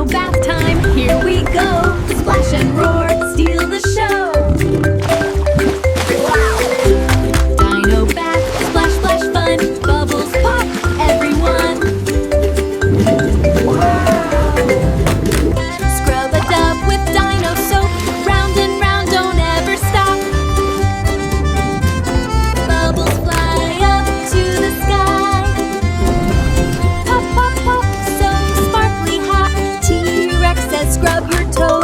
Dino bath time, here we go. Splash and roar, steal the show. Dino bath, splash, splash fun. Bubbles pop, everyone. Scrub a dub with Dino soap. Round and round, don't ever stop. Bubbles fly up to the sky. Pop, pop, pop, so sparkly hot. T-Rex says scrub your toes.